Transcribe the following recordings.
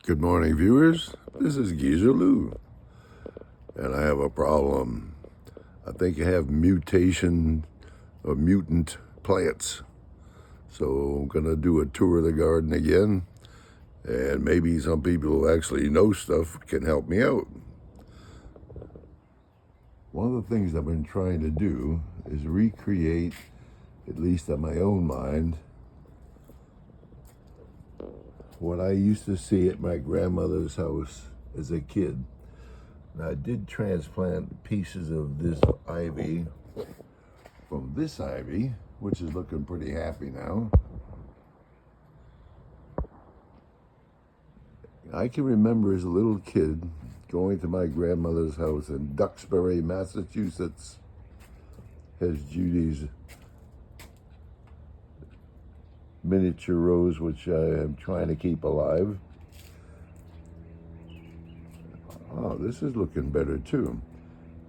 Good morning, viewers. This is Geezer Lou, and I have a problem. I think I have mutation of mutant plants. So I'm going to do a tour of the garden again, and maybe some people who actually know stuff can help me out. One of the things I've been trying to do is recreate, at least in my own mind, what I used to see at my grandmother's house as a kid. Now, I did transplant pieces of this ivy from this ivy, which is looking pretty happy now. I can remember as a little kid going to my grandmother's house in Duxbury, Massachusetts, has Judy's miniature rose, which I am trying to keep alive. Oh, this is looking better too.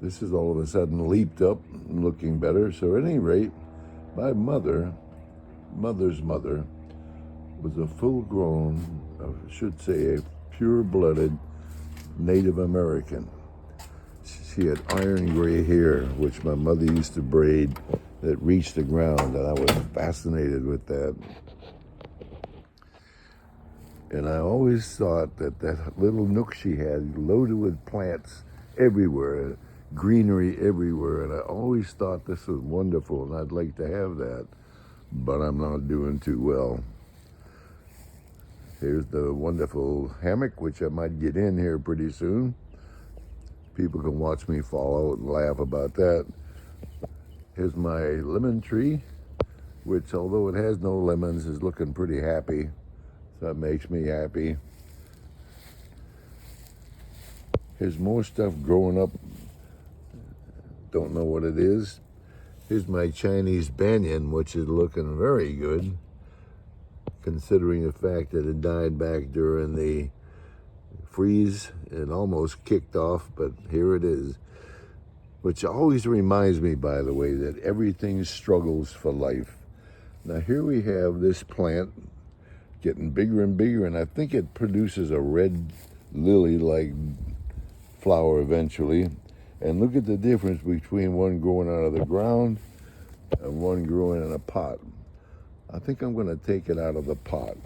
This is all of a sudden leaped up and looking better. So at any rate, my mother's mother, was a full-grown, I should say a pure-blooded Native American. She had iron gray hair, which my mother used to braid that reached the ground, and I was fascinated with that. And I always thought that that little nook she had, loaded with plants everywhere, greenery everywhere, and I always thought this was wonderful, and I'd like to have that, but I'm not doing too well. Here's the wonderful hammock, which I might get in here pretty soon. People can watch me fall out and laugh about that. Here's my lemon tree, which although it has no lemons, is looking pretty happy. So that makes me happy. Here's more stuff growing up. Don't know what it is. Here's my Chinese banyan, which is looking very good, considering the fact that it died back during the freeze and almost kicked off, but here it is. Which always reminds me, by the way, that everything struggles for life. Now here we have this plant getting bigger and bigger, and I think it produces a red lily-like flower eventually. And look at the difference between one growing out of the ground and one growing in a pot. I think I'm going to take it out of the pot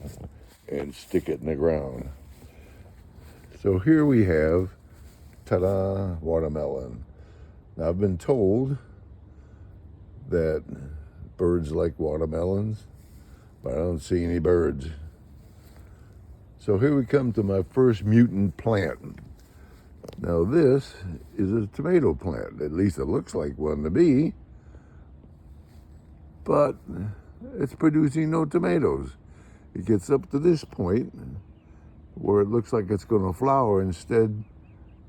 and stick it in the ground. So here we have, ta-da, watermelon. Now I've been told that birds like watermelons, but I don't see any birds. So here we come to my first mutant plant. Now this is a tomato plant, at least it looks like one to me, but it's producing no tomatoes. It gets up to this point where it looks like it's going to flower, instead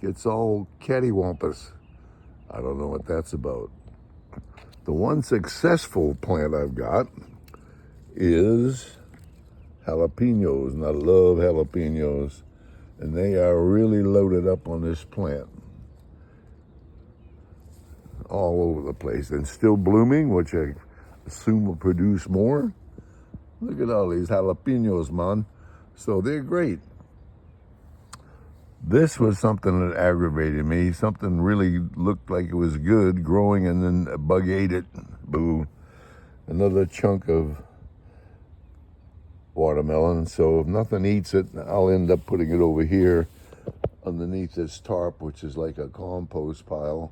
gets all cattywampus. I don't know what that's about. The one successful plant I've got is jalapenos, and I love jalapenos, and they are really loaded up on this plant. All over the place, and still blooming, which I assume will produce more. Look at all these jalapenos, man. So they're great. This was something that aggravated me. Something really looked like it was good growing, and then a bug ate it. Boo. Another chunk of watermelon. So if nothing eats it, I'll end up putting it over here underneath this tarp, which is like a compost pile.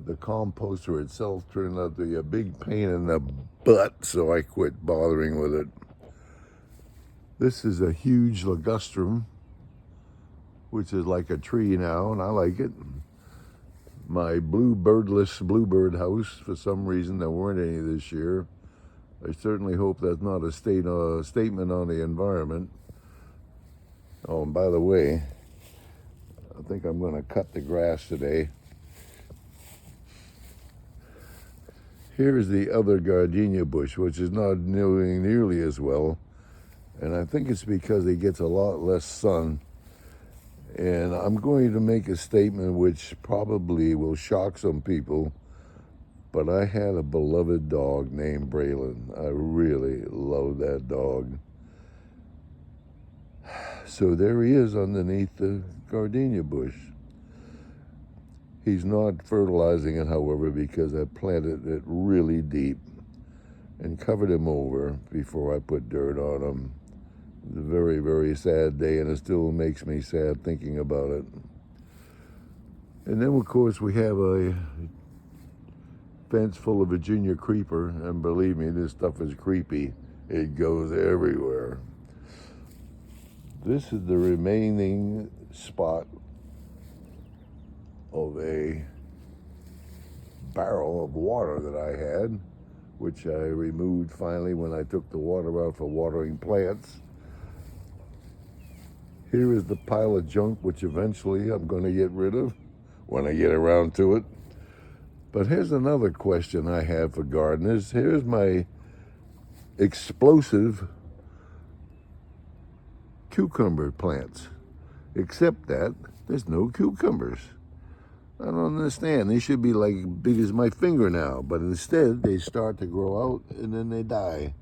The composter itself turned out to be a big pain in the butt, so I quit bothering with it. This is a huge ligustrum, which is like a tree now, and I like it. My birdless bluebird house, for some reason there weren't any this year. I certainly hope that's not a statement on the environment. Oh, and by the way, I think I'm going to cut the grass today. Here's the other gardenia bush, which is not doing nearly as well. And I think it's because it gets a lot less sun. And I'm going to make a statement which probably will shock some people, but I had a beloved dog named Braylon. I really loved that dog. So there he is underneath the gardenia bush. He's not fertilizing it, however, because I planted it really deep and covered him over before I put dirt on him. It's a very, very sad day, and it still makes me sad thinking about it. And then, of course, we have a fence full of Virginia creeper, and believe me, this stuff is creepy. It goes everywhere. This is the remaining spot of a barrel of water that I had, which I removed finally when I took the water out for watering plants. Here is the pile of junk, which eventually I'm going to get rid of when I get around to it. But here's another question I have for gardeners. Here's my explosive cucumber plants, except that there's no cucumbers. I don't understand. They should be like big as my finger now, but instead they start to grow out and then they die.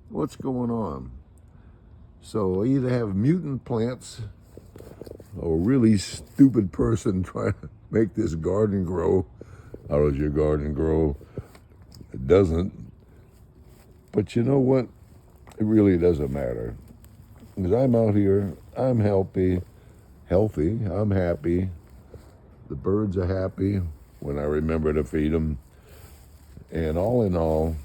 What's going on? So I either have mutant plants or a really stupid person trying to make this garden grow. How does your garden grow? It doesn't. But you know what? It really doesn't matter. Because I'm out here, I'm healthy, I'm happy. The birds are happy when I remember to feed them. And all in all,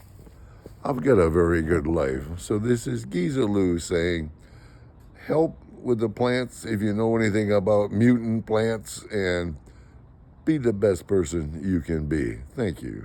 I've got a very good life. So this is Geezer Lou saying, help with the plants if you know anything about mutant plants, and be the best person you can be. Thank you.